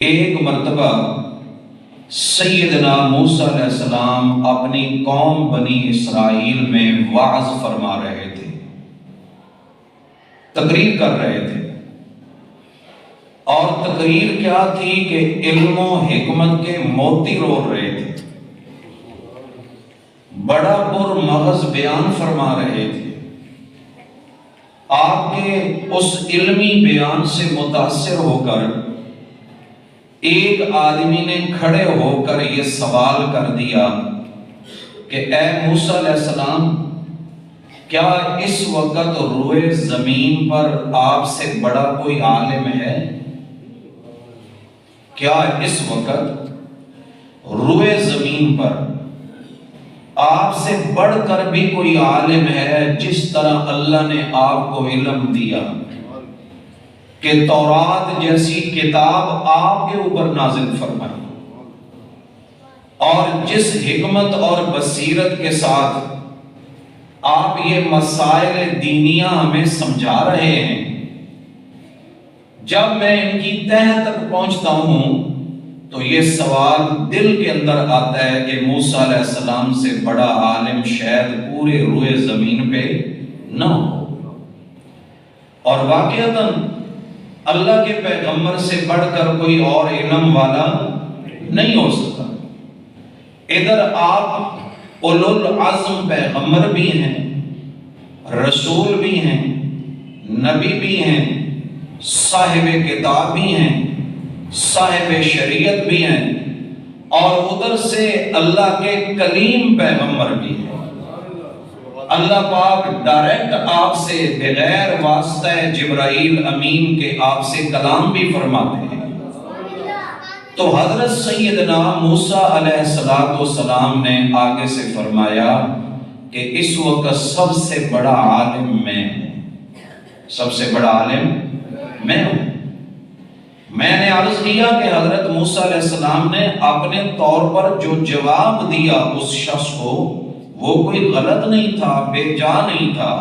ایک مرتبہ سیدنا موسیٰ علیہ السلام اپنی قوم بنی اسرائیل میں وعظ فرما رہے تھے، تقریر کر رہے تھے، اور تقریر کیا تھی کہ علم و حکمت کے موتی رول رہے تھے، بڑا پر مغز بیان فرما رہے تھے۔ آپ کے اس علمی بیان سے متاثر ہو کر ایک آدمی نے کھڑے ہو کر یہ سوال کر دیا کہ اے موسیٰ علیہ السلام، کیا اس وقت روئے زمین پر آپ سے بڑا کوئی عالم ہے؟ کیا اس وقت روئے زمین پر آپ سے بڑھ کر بھی کوئی عالم ہے جس طرح اللہ نے آپ کو علم دیا کہ تورات جیسی کتاب آپ کے اوپر نازل فرمائی، اور جس حکمت اور بصیرت کے ساتھ آپ یہ مسائل دینیہ ہمیں سمجھا رہے ہیں، جب میں ان کی تہہ تک پہنچتا ہوں تو یہ سوال دل کے اندر آتا ہے کہ موسیٰ علیہ السلام سے بڑا عالم شاید پورے روئے زمین پہ نہ ہو، اور واقعتاً اللہ کے پیغمبر سے بڑھ کر کوئی اور علم والا نہیں ہو سکتا۔ ادھر آپ اولو العزم پیغمبر بھی ہیں، رسول بھی ہیں، نبی بھی ہیں، صاحب کتاب بھی ہیں، صاحب شریعت بھی ہیں، اور ادھر سے اللہ کے کلیم پیغمبر بھی ہیں۔ اللہ پاک ڈائریکٹ آپ سے بغیر واسطہ جبرائیل امین کے آپ سے کلام بھی فرماتے ہیں۔ تو حضرت سیدنا موسیٰ علیہ السلام نے آگے سے فرمایا کہ اس وقت سب سے بڑا عالم میں ہوں، سب سے بڑا عالم میں ہوں۔ میں نے عرض کیا کہ حضرت موسیٰ علیہ السلام نے اپنے طور پر جو جواب دیا اس شخص کو، وہ کوئی غلط نہیں تھا، بے جا نہیں تھا۔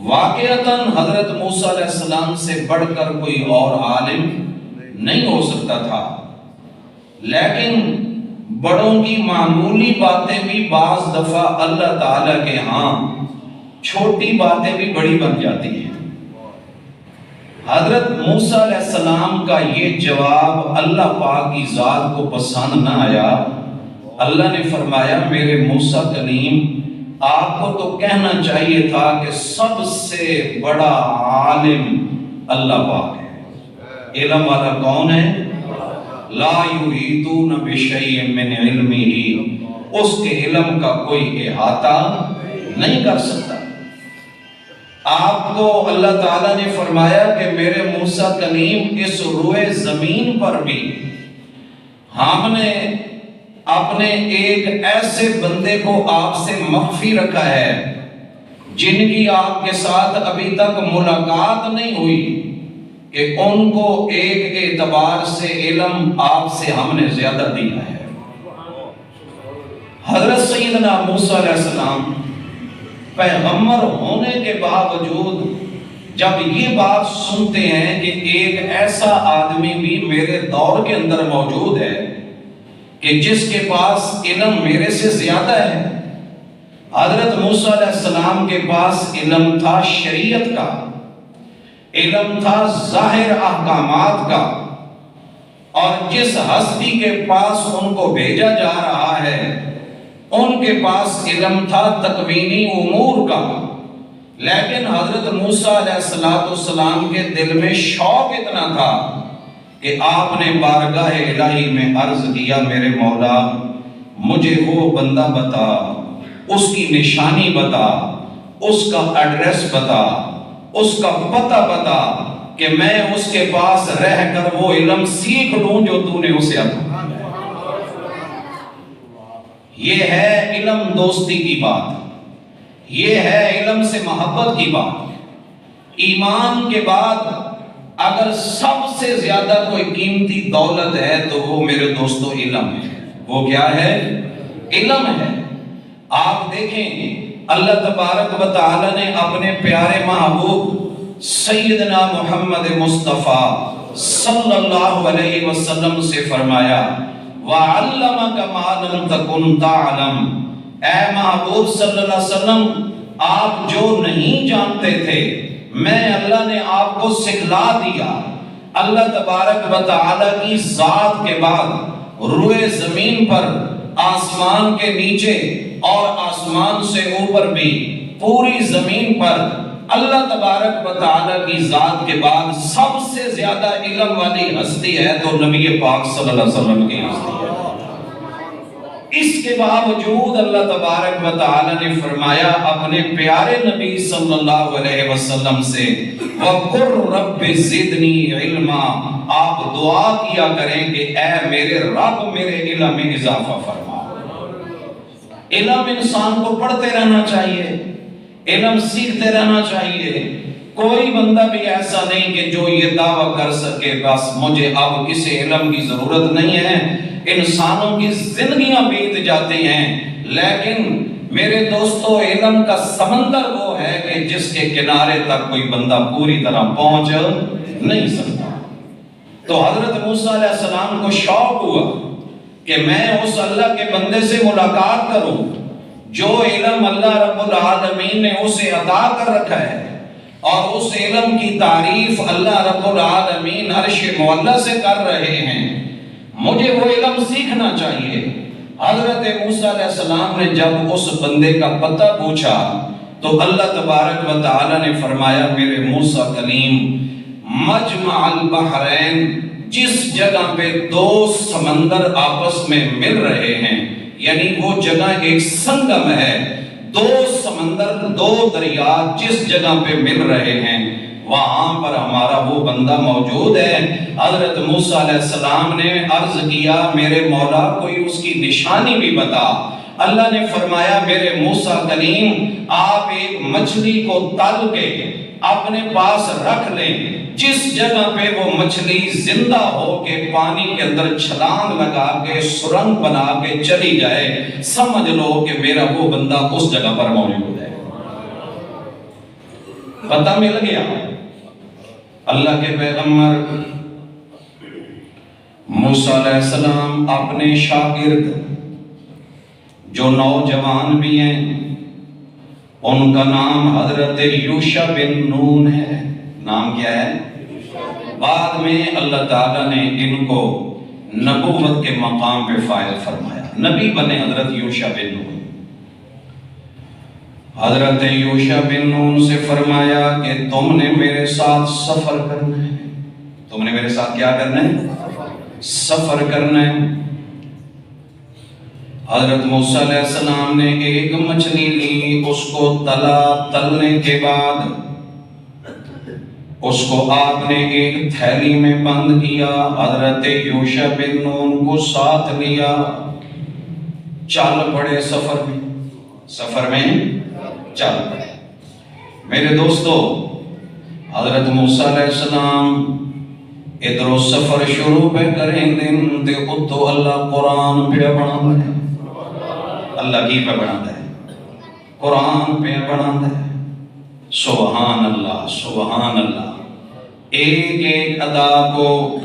واقعتاً حضرت موسیٰ علیہ السلام سے بڑھ کر کوئی اور عالم نہیں ہو سکتا تھا، لیکن بڑوں کی معمولی باتیں بھی بعض دفعہ اللہ تعالیٰ کے ہاں چھوٹی باتیں بھی بڑی بن جاتی ہیں۔ حضرت موسیٰ علیہ السلام کا یہ جواب اللہ پاک کی ذات کو پسند نہ آیا۔ اللہ نے فرمایا میرے موسیٰ کلیم، آپ کو تو کہنا چاہیے تھا کہ سب سے بڑا عالم اللہ پاک ہے۔ علم والا کون ہے؟ لا یحیطون بشیء من علمہ، اس کے علم کا کوئی احاطہ نہیں کر سکتا۔ آپ کو اللہ تعالیٰ نے فرمایا کہ میرے موسیٰ کلیم، اس روئے زمین پر بھی ہم نے اپنے ایک ایسے بندے کو آپ سے مخفی رکھا ہے جن کی آپ کے ساتھ ابھی تک ملاقات نہیں ہوئی، کہ ان کو ایک اعتبار سے علم آپ سے ہم نے زیادہ دیا ہے۔ حضرت سیدنا موسیٰ علیہ السلام پیغمبر ہونے کے باوجود جب یہ بات سنتے ہیں کہ ایک ایسا آدمی بھی میرے دور کے اندر موجود ہے کہ جس کے پاس علم میرے سے زیادہ ہے۔ حضرت موسیٰ علیہ السلام کے پاس علم تھا شریعت کا، علم تھا ظاہر احکامات کا، اور جس ہستی کے پاس ان کو بھیجا جا رہا ہے ان کے پاس علم تھا تکوینی امور کا۔ لیکن حضرت موسیٰ علیہ السلام کے دل میں شوق اتنا تھا کہ آپ نے بارگاہ الہی میں عرض کیا، میرے مولا مجھے وہ بندہ بتا، اس کی نشانی بتا، اس کا ایڈریس بتا، اس کا پتہ بتا، کہ میں اس کے پاس رہ کر وہ علم سیکھ لوں جو تو نے اسے عطا۔ یہ ہے علم دوستی کی بات، یہ ہے علم سے محبت کی بات۔ ایمان کے بعد اگر سب سے زیادہ کوئی قیمتی دولت ہے تو وہ میرے دوستو علم ہے۔ وہ کیا ہے؟ علم ہے۔ آپ دیکھیں اللہ تبارک و تعالی نے اپنے پیارے محبوب سیدنا محمد مصطفیٰ صلی اللہ علیہ وسلم سے فرمایا وَعَلَّمَكَ مَا لَمْ تَكُنْ تَعْلَمْ، اے محبوب صلی اللہ علیہ وسلم آپ جو نہیں جانتے تھے میں اللہ نے آپ کو سکھلا دیا۔ اللہ تبارک و تعالی کی ذات کے بعد روئے زمین پر، آسمان کے نیچے اور آسمان سے اوپر بھی پوری زمین پر اللہ تبارک و تعالی کی ذات کے بعد سب سے زیادہ علم والی ہستی ہے تو نبی پاک صلی اللہ علیہ وسلم کی ہستی ہے۔ اس کے باوجود اللہ تبارک و تعالی نے فرمایا اپنے پیارے نبی صلی اللہ علیہ وسلم سے وَقُرْ رَبِّ زِدْنِي عِلْمًا، آپ دعا کیا کریں کہ اے میرے رب میرے علم میں اضافہ فرما۔ علم انسان کو پڑھتے رہنا چاہیے، علم سیکھتے رہنا چاہیے۔ کوئی بندہ بھی ایسا نہیں کہ جو یہ دعویٰ کر سکے بس مجھے اب کسی علم کی ضرورت نہیں ہے۔ انسانوں کی زندگیاں بیت جاتی ہیں لیکن میرے دوستو علم کا سمندر وہ ہے کہ جس کے کنارے تک کوئی بندہ پوری طرح پہنچ نہیں سکتا۔ تو حضرت موسیٰ علیہ السلام کو شوق ہوا کہ میں اس اللہ کے بندے سے ملاقات کروں جو علم اللہ رب العالمین نے اسے عطا کر رکھا ہے، اور اس علم کی تعریف اللہ رب العالمین عرش معلی سے کر رہے ہیں، مجھے وہ علم سیکھنا چاہیے۔ حضرت موسیٰ علیہ السلام نے جب اس بندے کا پتہ پوچھا تو اللہ تبارک و تعالی نے فرمایا میرے موسیٰ کلیم مجمع البحرین، جس جگہ پہ دو سمندر آپس میں مل رہے ہیں، یعنی وہ جگہ ایک سنگم ہے، دو سمندر دو دریا جس جگہ پہ مل رہے ہیں وہاں پر ہمارا وہ بندہ موجود ہے۔ حضرت موسیٰ علیہ السلام نے عرض کیا میرے مولا کوئی اس کی نشانی بھی بتا۔ اللہ نے فرمایا میرے موسیٰ کلیم آپ ایک مچھلی کو تل کے اپنے پاس رکھ لیں، جس جگہ پہ وہ مچھلی زندہ ہو کے پانی کے اندر چھلانگ لگا کے سرنگ بنا کے چلی جائے، سمجھ لو کہ میرا وہ بندہ اس جگہ پر موجود ہے۔ پتہ مل گیا۔ اللہ کے پیغمبر موسیٰ علیہ السلام اپنے شاگرد جو نوجوان بھی ہیں ان کا نام حضرت یوشع بن نون ہے۔ نام کیا ہے؟ بعد میں اللہ تعالیٰ نے ان کو نبوت کے مقام پہ فائل فرمایا، نبی بنے حضرت یوشع بن نون۔ حضرت یوشع بن نون سے فرمایا کہ تم نے میرے ساتھ سفر کرنا ہے۔ تم نے میرے ساتھ کیا کرنا ہے؟ سفر کرنا ہے۔ حضرت موسیٰ علیہ السلام نے ایک مچھلی لی، اس کو تلا، تلنے کے بعد اس کو آپ نے ایک تھیلی میں بند کیا، حضرت یوشع بن نون کو ساتھ لیا، چل پڑے سفر میں، سفر میں چل پڑے۔ میرے دوستو حضرت موسیٰ علیہ السلام ادھر سفر شروع پہ کریں دن دے اتو اللہ قرآن پہ بنا دے، اللہ کی پہ بنا دے، قرآن پہ بنا دے۔ سبحان اللہ سبحان اللہ، ایک ایک ادا کو،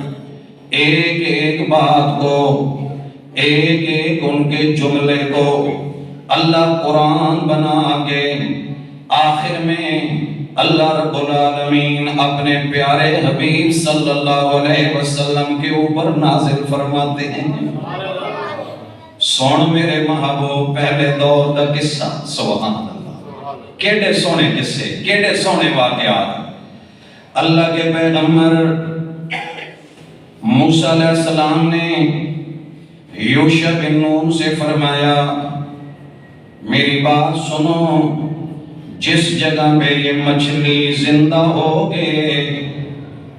ایک ایک بات کو، ایک ایک ان کے جملے کو اللہ قرآن بنا کے آخر میں اللہ رب العالمین اپنے پیارے حبیب صلی اللہ علیہ وسلم کے اوپر نازل فرماتے ہیں۔ سن میرے محبوب پہلے دور دا قصہ، سبحان اللہ، کیڑے سونے قصے، کیڑے سونے واقعات۔ اللہ کے پیغمبر موسیٰ علیہ السلام نے یوشع بن نون سے فرمایا میری بات سنو، جس جگہ پہ یہ مچھلی زندہ ہو گئے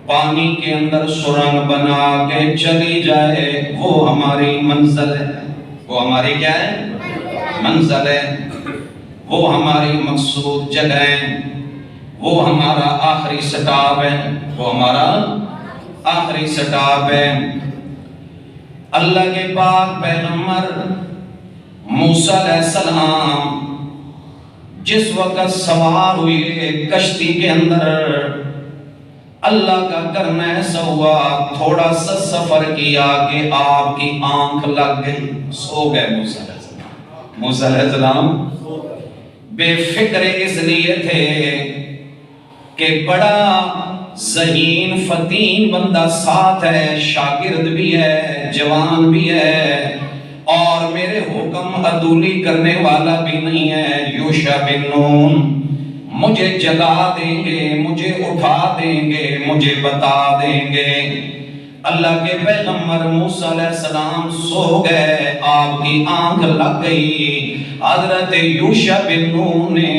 پانی کے اندر سرنگ بنا کے چلی جائے وہ ہماری منزل ہے، وہ ہماری کیا ہے؟ منزل ہے، وہ ہماری مقصود جگہ ہے، وہ ہمارا آخری سٹاپ ہے، وہ ہمارا آخری سٹاپ ہے۔ اللہ کے پاک پیغمبر موسیٰ علیہ السلام جس وقت سوار ہوئے کشتی کے اندر، اللہ کا کرنا ایسا ہوا تھوڑا سا سفر کیا کہ آپ کی آنکھ لگ گئی، سو گئے موسیٰ علیہ السلام۔ موسیٰ علیہ السلام بے فکر اس لیے تھے کہ بڑا ذہین فتین بندہ ساتھ ہے، شاگرد بھی ہے، جوان بھی ہے، اور میرے حکم عدولی کرنے والا بھی نہیں ہے۔ یوشع بن نون مجھے جگا دیں گے، مجھے اٹھا دیں گے، مجھے بتا دیں گے۔ اللہ کے پیغمبر موسیٰ علیہ السلام سو گئے، آپ کی آنکھ لگ گئی۔ حضرت یوشع بن نون نے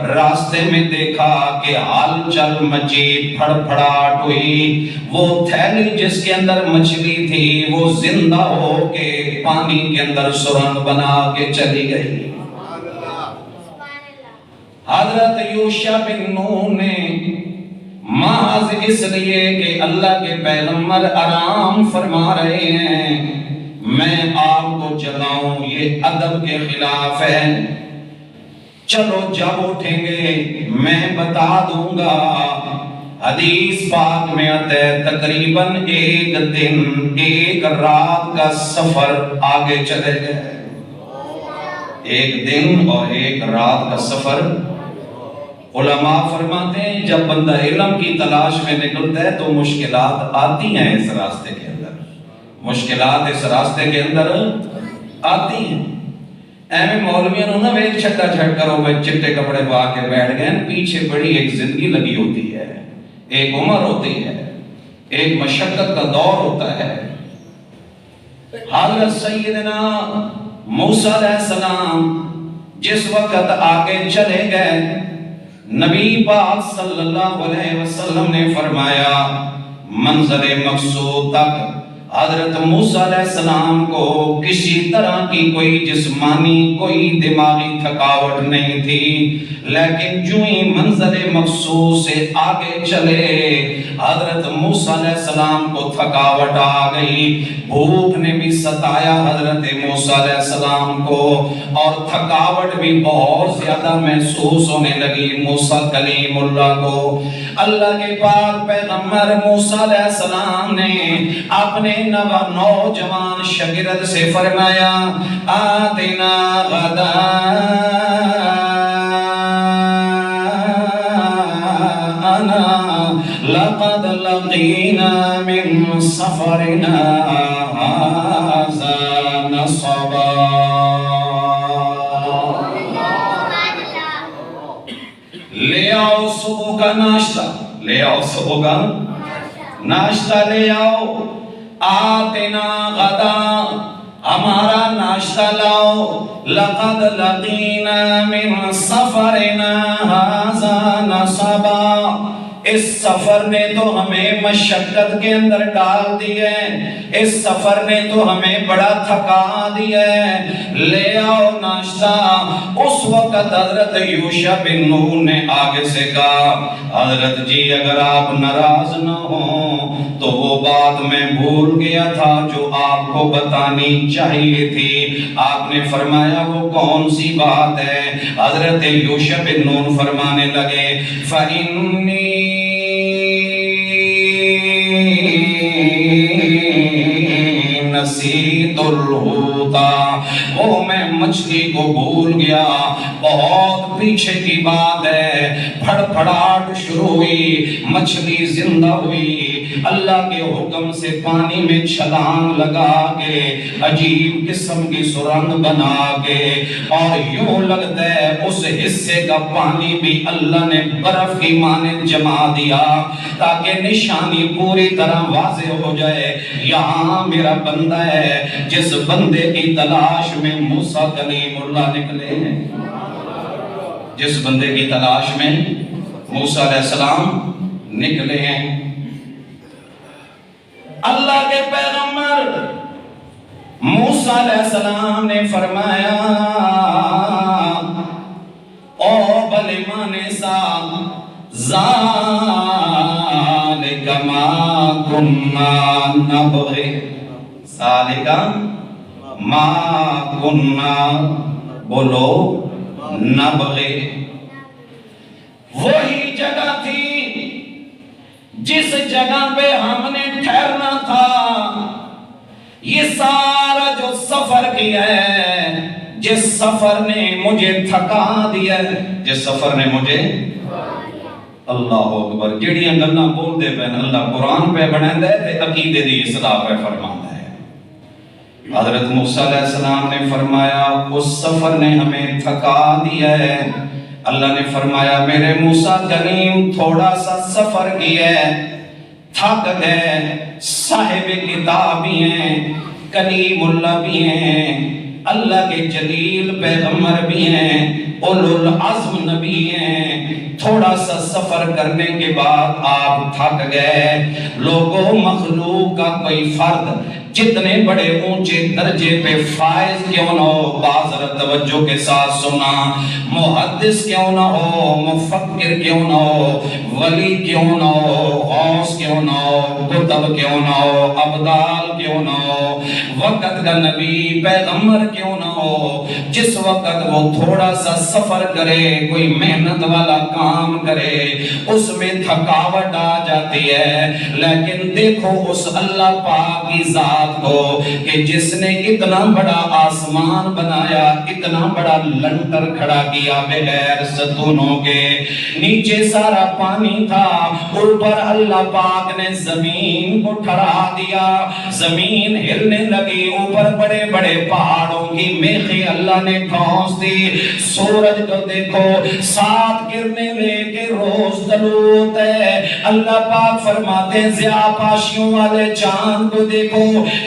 راستے میں دیکھا کہ ہل چل مچی، پھڑ پھڑاٹ ہوئی، وہ تھیلی جس کے اندر مچھلی تھی وہ زندہ ہو کے پانی کے اندر سرنگ بنا کے چلی گئی۔ حضرت یوشع بن نون نے محض اس لیے کہ اللہ کے پیغمبر آرام فرما رہے ہیں میں آپ کو جگاؤں، یہ ادب کے خلاف ہے، چلو جب اٹھیں گے میں بتا دوں گا۔ حدیث پاک میں آتا ہے تقریباً ایک دن ایک رات کا سفر آگے چلے گئے، ایک دن اور ایک رات کا سفر۔ علماء فرماتے ہیں جب بندہ علم کی تلاش میں نکلتا ہے تو مشکلات آتی ہیں اس راستے کے اندر، مشکلات اس راستے کے اندر آتی ہیں۔ ایمیں مولویوں نے نہ ایک چھکا چھٹ کرو میں چٹے کپڑے پا کے بیٹھ گئے، پیچھے بڑی ایک زندگی لگی ہوتی ہے، ایک عمر ہوتی ہے، ایک مشقت کا دور ہوتا ہے۔ حضرت سیدنا موسیٰ علیہ السلام جس وقت آگے چلے گئے، نبی پاک صلی اللہ علیہ وسلم نے فرمایا منزل مقصود تک حضرت موسیٰ علیہ السلام کو کسی طرح کی کوئی جسمانی کوئی دماغی تھکاوٹ نہیں تھی، لیکن جو ہی منزل مقصود سے آگے چلے حضرت موسیٰ علیہ السلام کو تھکاوٹ آ گئی، بھوک نے بھی ستایا حضرت موسیٰ علیہ السلام کو، اور تھکاوٹ بھی بہت زیادہ محسوس ہونے لگی موسیٰ کلیم اللہ کو۔ اللہ کے پاک پیغمبر موسیٰ علیہ السلام نے اپنے نوجوان شاگرد سے فرمایا آتنا غداءنا لقد لقینا من سفرنا هذا نصبا۔ لے آؤ صبح کا ناشتہ، لے آؤ صبح کا ناشتہ لے آؤ، آتنا غدا ہمارا ناشتہ لاؤ، لقد لقینا من سفرنا هذا نصبا، اس سفر نے تو ہمیں مشقت کے اندر ڈال دی ہے، اس سفر نے تو ہمیں بڑا تھکا دیا ہے، لے آؤ ناشتہ۔ اس وقت حضرت یوشع بن نون نے آگے سے کہا حضرت جی اگر آپ ناراض نہ ہوں تو وہ بات میں بھول گیا تھا جو آپ کو بتانی چاہیے تھی۔ آپ نے فرمایا وہ کون سی بات ہے؟ حضرت یوشع بن نون فرمانے لگے فَإِنِّي نسیت الحوتا، وہ میں مچھلی کو بھول گیا، بہت پیچھے کی بات ہے، پھڑ پھڑاٹ شروع ہوئی، مچھلی زندہ ہوئی، اللہ کے حکم سے پانی میں چھلانگ لگا کے عجیب قسم کی سرنگ بنا کے، اور یوں لگتا ہے اس حصے کا پانی بھی اللہ نے برف کی مانند جما دیا تاکہ نشانی پوری طرح واضح ہو جائے یہاں میرا بندہ ہے۔ جس بندے کی تلاش میں موسیٰ کلیم اللہ نکلے ہیں، جس بندے کی تلاش میں موسیٰ علیہ السلام نکلے ہیں، اللہ کے پیغمبر موسیٰ علیہ السلام نے فرمایا او بلیمانے سا ذالک ما کننا نبغی، ذالک ما کننا بولو نبغی، وہی جگہ تھی جس جگہ پہ ہم نے ٹھہرنا تھا، یہ سارا جو سفر کیا ہے، جس سفر نے مجھے تھکا دیا ہے، جس سفر نے مجھے، اللہ اکبر، جڑیاں گلاں بول دے پہ اللہ قرآن پہ بنائے دے تے عقیدے دی اصلاح پہ فرماتا ہے۔ حضرت موسیٰ علیہ السلام نے فرمایا اس سفر نے ہمیں تھکا دیا ہے۔ اللہ نے فرمایا میرے موسیٰ کلیم تھوڑا سا سفر کیا ہے، تھک گئے، صاحب کتاب بھی ہیں، کلیم اللہ بھی ہیں، اللہ کے جلیل پیغمبر بھی ہیں، اولو العزم نبی ہیں، تھوڑا سا سفر کرنے کے بعد آپ تھک گئے۔ لوگوں، مخلوق کا کوئی فرد جتنے بڑے اونچے درجے پہ فائز کیوں نہ ہو، باذر توجہ کے ساتھ سنا، محدث کیوں نہ ہو، مفکر کیوں نہ ہو، ولی کیوں نہ ہو، غوث کیوں نہ ہو، کتب کیوں نہ ہو، ابدال کیوں نہ ہو، وقت کا نبی پیغمبر کیوں نہ ہو، جس وقت وہ تھوڑا سا سفر کرے، کوئی محنت والا کام کرے، اس میں تھکاوٹ آ جاتی ہے، لیکن دیکھو اس اللہ پاک کی ذات کو کہ جس نے اتنا بڑا آسمان بنایا، اتنا بڑا لنٹر کھڑا کیا بغیر ستونوں کے، نیچے سارا پانی تھا، اوپر اللہ پاک نے زمین کو ٹھہرا دیا، زمین ہلنے لگی، اوپر بڑے بڑے پہاڑوں کی میخیں اللہ نے ٹھونس دی، سورج کو دیکھو 7 کرنے لے کے روز طلوع ہوتا ہے، اللہ پاک فرماتے ہیں ضیاء پاشیوں والے چاند کو دیکھو،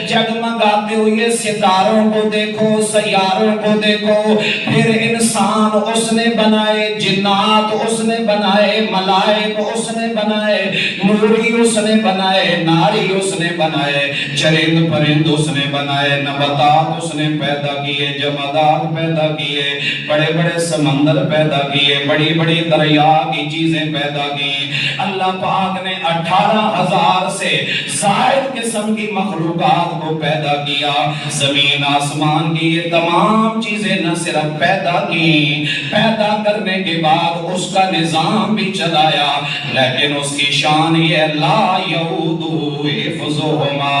جگمگاتے ہوئے ستاروں کو دیکھو، سیاروں کو دیکھو، پھر انسان اس نے بنائے، جنات اس نے بنائے، ملائک اس نے بنائے، نوری اس نے بنائے، ناری اس نے بنائے، چرند پرند اس نے بنائے، نباتات اس نے پیدا کیے، جمادات پیدا کیے، بڑے بڑے سمندر پیدا کیے، بڑی بڑی دریا کی چیزیں پیدا کی۔ اللہ پاک نے 18,000 سے زائد قسم کی مخلوقات کو پیدا کیا، زمین آسمان کی یہ تمام چیزیں نہ صرف پیدا کی، پیدا کرنے کے بعد اس کا نظام بھی چلایا، لیکن اس کی شان یہ لا یعودہ حفظہما،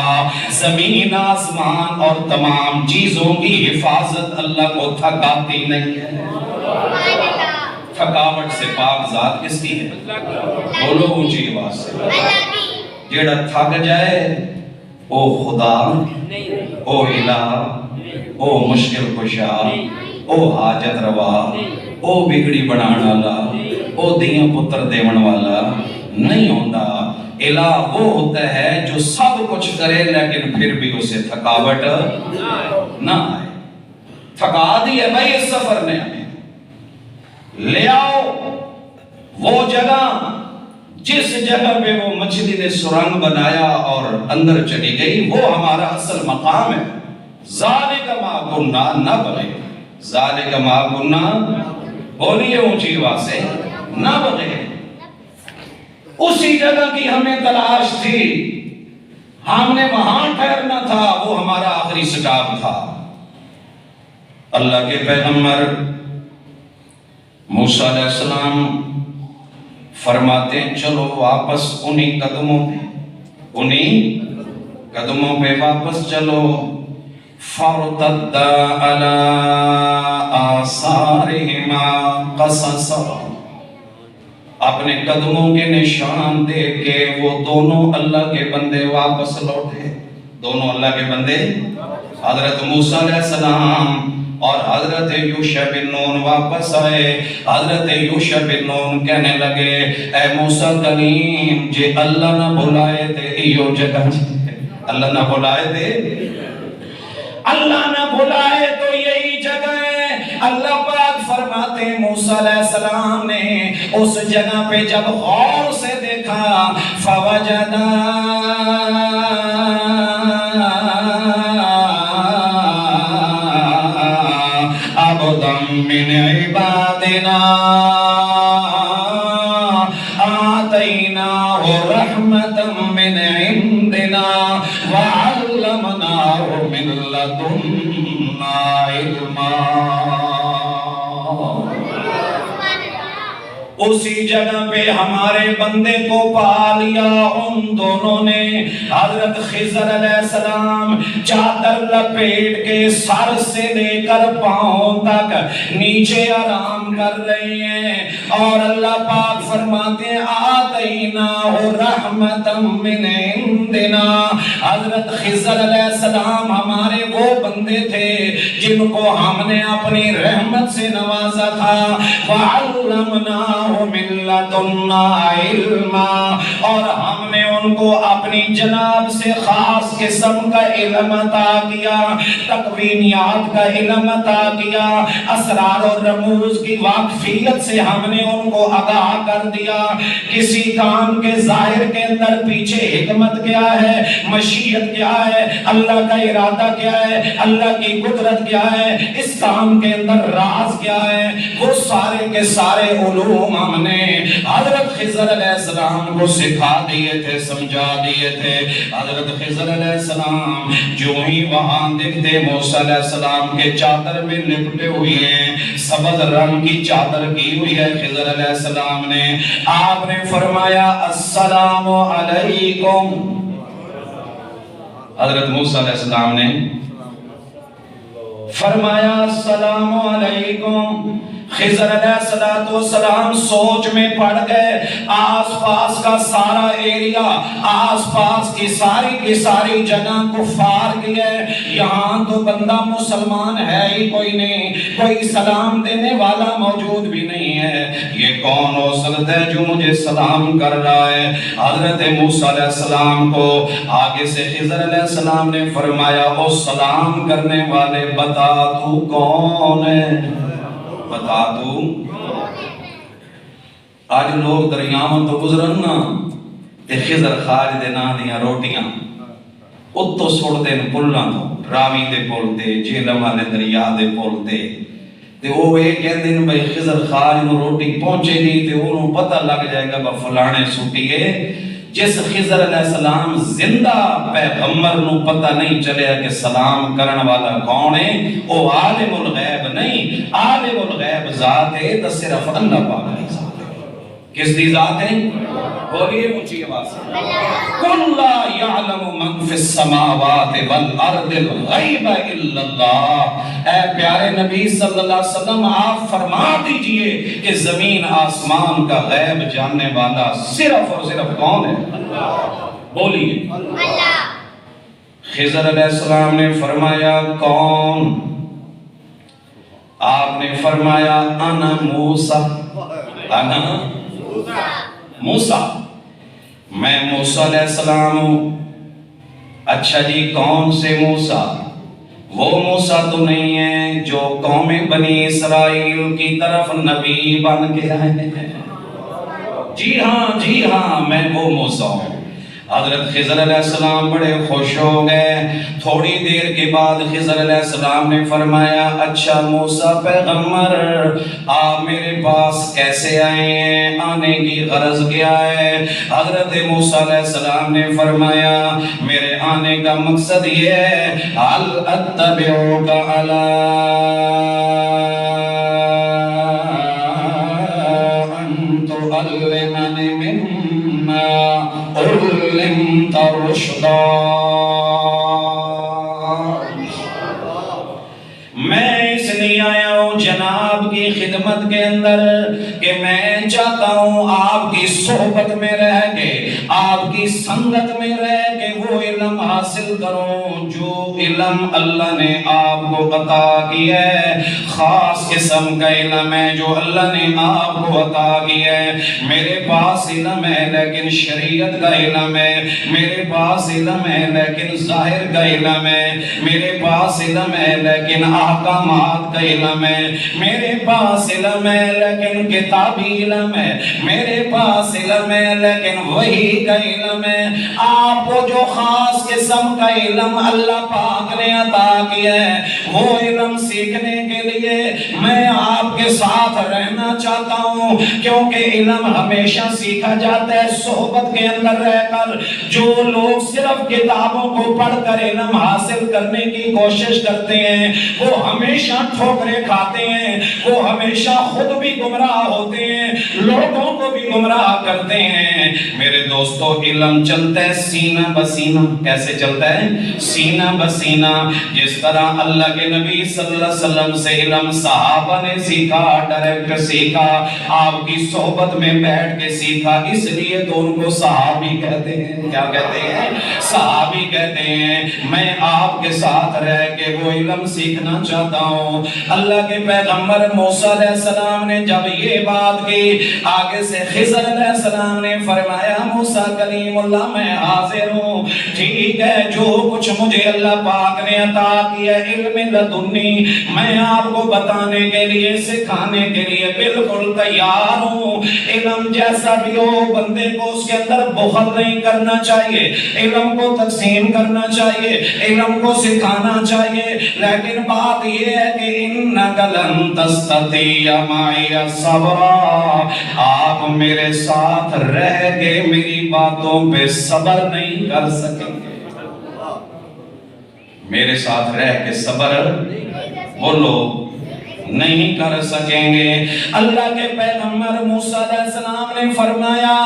زمین آسمان اور تمام چیزوں کی حفاظت اللہ کو تھکاتی نہیں ہے۔ تھکاوٹ سے پاک ذات کس کی ہے؟ بولو اونچی آواز سے، جیڑا تھک جائے او خدا، او الہ، او مشکل کشا، او حاجت روا، او بگڑی بنان والا، او دیاں پتر دیون والا نہیں ہوتا۔ الہ وہ ہوتا ہے جو سب کچھ کرے لیکن پھر بھی اسے تھکاوٹ نہ آئے۔ تھکا دی ہے بھائی اس سفر نے ہمیں، لے آؤ وہ جگہ جس جگہ پہ وہ مچھلی نے سرنگ بنایا اور اندر چلی گئی، وہ ہمارا اصل مقام ہے۔ ذالک ما کنا نبغی، ذالک ما کنا، بولیے اونچی آواز سے، نبغی، اسی جگہ کی ہمیں تلاش تھی، ہم نے وہاں ٹھہرنا تھا، وہ ہمارا آخری سٹاپ تھا۔ اللہ کے پیغمبر موسیٰ علیہ السلام فرماتے ہیں چلو واپس انہی قدموں پہ واپس چلو، فَارْتَدَّا عَلَىٰ آثَارِهِمَا قَصَصًا، اپنے قدموں کے نشان دے کے وہ دونوں اللہ کے بندے واپس لوٹے، دونوں اللہ کے بندے، حضرت موسیٰ علیہ السلام اور حضرت یوشع بن نون واپس آئے۔ حضرت یوشع بن نون کہنے لگے اے موسیٰ کلیم جے اللہ نہ بلائے تھے ایو جگہ، اللہ نہ بلائے تھے، اللہ نہ بلائے تو یہی جگہ ہے۔ اللہ پاک فرماتے ہیں موسیٰ علیہ السلام نے اس جگہ پہ جب غور سے دیکھا، فوجدا من عبادنا آتیناہ رحمتا من عندنا وعلمناہ من لدنا علما۔ اسی جگہ پہ ہمارے بندے کو پا لیا۔ ان دونوں نے حضرت خضر علیہ السلام چادر لپیٹ کے سر سے لے کر پاؤں تک نیچے آرام کر رہے ہیں، اور اللہ پاک فرماتے ہیں آتیناہ رحمتا من عندنا۔ حضرت خضر علیہ السلام ہمارے وہ بندے تھے جن کو ہم نے اپنی رحمت سے نوازا تھا، وعلمناہ من لدنا علما، اور ہم نے ان کو اپنی جناب سے خاص قسم کا علم عطا کیا، تکوینیات کا علم عطا کیا، اسرار و رموز کی واقفیت سے ہم نے ان کو آگاہ کر دیا۔ کسی کام کے ظاہر کے اندر پیچھے حکمت کیا ہے، مشیت کیا ہے، اللہ کا ارادہ کیا ہے، اللہ کی قدرت کیا ہے، اس کام کے اندر راز کیا ہے، وہ سارے کے سارے علوم ہم نے حضرت خضر علیہ السلام کو سکھا دیے تھے، سمجھا دیے تھے۔ حضرت خضر علیہ السلام جو ہی وہاں دیکھتے موسیٰ علیہ السلام کے چادر میں لپٹے ہوئے ہیں، سبز رنگ کی چادر کی ہوئی ہے خضر علیہ السلام نے، آپ نے فرمایا السلام علیکم۔ حضرت موسیٰ علیہ السلام نے فرمایا السلام علیکم۔ خضر علیہ السلام سوچ میں پڑ گئے، آس پاس کا سارا ایریا، آس پاس کی ساری جگہ کفار کی ہے، یہاں تو بندہ مسلمان ہے ہی کوئی نہیں، کوئی سلام دینے والا موجود بھی نہیں ہے، یہ کون ہو سکتا ہے جو مجھے سلام کر رہا ہے؟ حضرت موسیٰ علیہ السلام کو آگے سے خضر علیہ السلام نے فرمایا او سلام کرنے والے بتا تو کون ہے، بتا دوں۔ آج لوگ دریاؤں تو گزرن نا تے خضر خارج دے نا دیاں روٹیاں اتو سڑ دین پلاں تو، راوی دے پل تے، جہلم والے دریا دے پل تے، تے وہ یہ کہتے ہیں بھائی خضر خارج نو روٹی پہنچے نہیں تے انہوں پتہ لگ جائے گا با فلانے سٹیے۔ جس خضر علیہ السلام زندہ پیغمبر نو پتہ نہیں چلے کہ سلام کرن والا کون ہے، وہ عالم الغیب نہیں، عالم الغیب ذات ہے، تو صرف اللہ پاک ہے۔ کس دی ذات ہے؟ بولیے اونچی آواز سے، قُلْ لَا يَعْلَمُ مَنْ فِي السَّمَاوَاتِ وَالْأَرْضِ الْغَيْبَ إِلَّا اللَّهُ۔ اے پیارے نبی صلی اللہ علیہ وسلم آپ فرما دیجئے کہ زمین آسمان کا غیب جاننے والا صرف اور صرف کون ہے؟ بولیے اللہ۔ خضر علیہ السلام نے فرمایا کون؟ آپ نے فرمایا انا موسیٰ، انا موسیٰ، میں موسیٰ علیہ السلام ہوں۔ اچھا جی کون سے موسیٰ؟ وہ موسیٰ تو نہیں ہے جو قوم بنی اسرائیل کی طرف نبی بن کے آئے ہیں، جی ہاں میں وہ موسیٰ ہوں۔ حضرت خضر علیہ السلام بڑے خوش ہو گئے۔ تھوڑی دیر کے بعد خضر علیہ السلام نے فرمایا اچھا موسیٰ پیغمبر آپ میرے پاس کیسے آئے ہیں، آنے کی غرض کیا ہے؟ حضرت موسیٰ علیہ السلام نے فرمایا میرے آنے کا مقصد یہ ہے هل اتبعوک علی ان تعلمنی مما علمت رشدا۔ میں اس لیے آیا ہوں جناب کی خدمت کے اندر کہ میں چاہتا ہوں آپ کی صحبت میں رہ کے، آپ کی سنگت میں رہ کے وہ علم حاصل کروں جو علم اللہ نے آپ کو عطا کیا ہے، خاص قسم کا علم ہے جو اللہ نے آپ کو عطا کیا ہے۔ میرے پاس علم ہے لیکن شریعت کا علم ہے، میرے پاس علم ہے لیکن ظاہر کا علم ہے، میرے پاس علم ہے لیکن احکامات کا علم ہے، میرے پاس علم ہے لیکن کتابی علم ہے، میرے پاس علم ہے لیکن وحی کا علم ہے۔ آپ کو جو خاص خاص قسم کا علم اللہ پاک نے عطا کیا ہے. وہ علم سیکھنے کے لیے میں آپ کے ساتھ رہنا چاہتا ہوں, کیونکہ علم ہمیشہ سیکھا جاتا ہے صحبت کے اندر رہ کر. جو لوگ صرف کتابوں کو پڑھ کر علم حاصل کرنے کی کوشش کرتے ہیں وہ ہمیشہ ٹھوکریں کھاتے ہیں, وہ ہمیشہ خود بھی گمراہ ہوتے ہیں, لوگوں کو بھی گمراہ کرتے ہیں. میرے دوستو, علم چلتا ہے سینہ بسینہ. کیسے چلتا ہے؟ سینہ بسینہ. جس طرح اللہ کے نبی صلی اللہ علیہ وسلم سے علم صحابہ نے سیکھا, ڈائریکٹ سیکھا, آپ کی صحبت میں بیٹھ کے سیکھا, اس لیے تو ان کو صحابی کہتے ہیں. کیا کہتے ہیں؟ صحابی کہتے ہیں. میں آپ کے ساتھ رہ کے وہ علم سیکھنا چاہتا ہوں. اللہ کے پیغمبر موسیٰ علیہ السلام نے جب یہ بات کی, آگے سے خضر علیہ السلام نے فرمایا موسیٰ کلیم اللہ میں حاضر ہوں, ٹھیک ہے, جو کچھ مجھے اللہ پاک نے عطا کیا علم لدنی میں آپ کو بتانے کے لیے, سکھانے کے لیے بالکل تیار ہوں. علم جیسا بھی ہو, بندے کو اس کے اندر بخل نہیں کرنا چاہیے, علم کو تقسیم کرنا چاہیے, علم کو سکھانا چاہیے. لیکن بات یہ ہے کہ اِنَّكَ لَن تَسْتَطِيعَ مَعِيَ صَبْرًا, آپ میرے ساتھ رہ کے میری باتوں پہ صبر نہیں کر سکیں گے. میرے ساتھ رہ کے صبر بولو نہیں کر سکیں گے. اللہ کے پیغمبر موسیٰ علیہ السلام نے فرمایا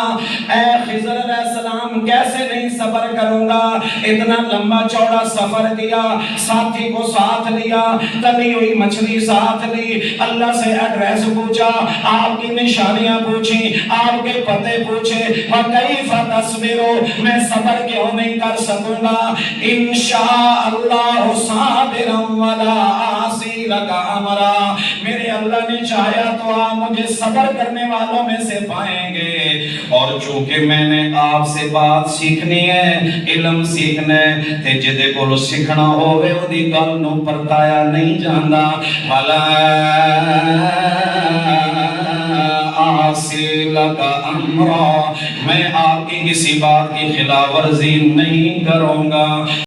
اے خضر علیہ السلام کیسے نہیں صبر کروں گا, اتنا لمبا چوڑا سفر کیا, ساتھی کو ساتھ لیا, تلی ہوئی مچھلی ساتھ لی, اللہ سے ایڈریس پوچھا, آپ کی نشانیاں پوچھی, آپ کے پتے پوچھے, وَكَيْفَ تَصْبِرُ میں صبر کیوں نہیں کر سکوں گا. انشاءاللہ صابرا ولا عاصی لک امرا, میرے اللہ نے چاہیا تو آپ مجھے صبر کرنے والوں میں سے پائیں گے. اور چونکہ میں نے آپ سے بات سیکھنی ہے, علم سیکھنا ہے, تے جدے کو سیکھنا ہوئے وہ دی گل نو پرتایا نہیں جاندا. وَلَا عَاصِي لَكَ أَمْرًا میں آپ کی کسی بات کی خلاف ورزی نہیں کروں گا.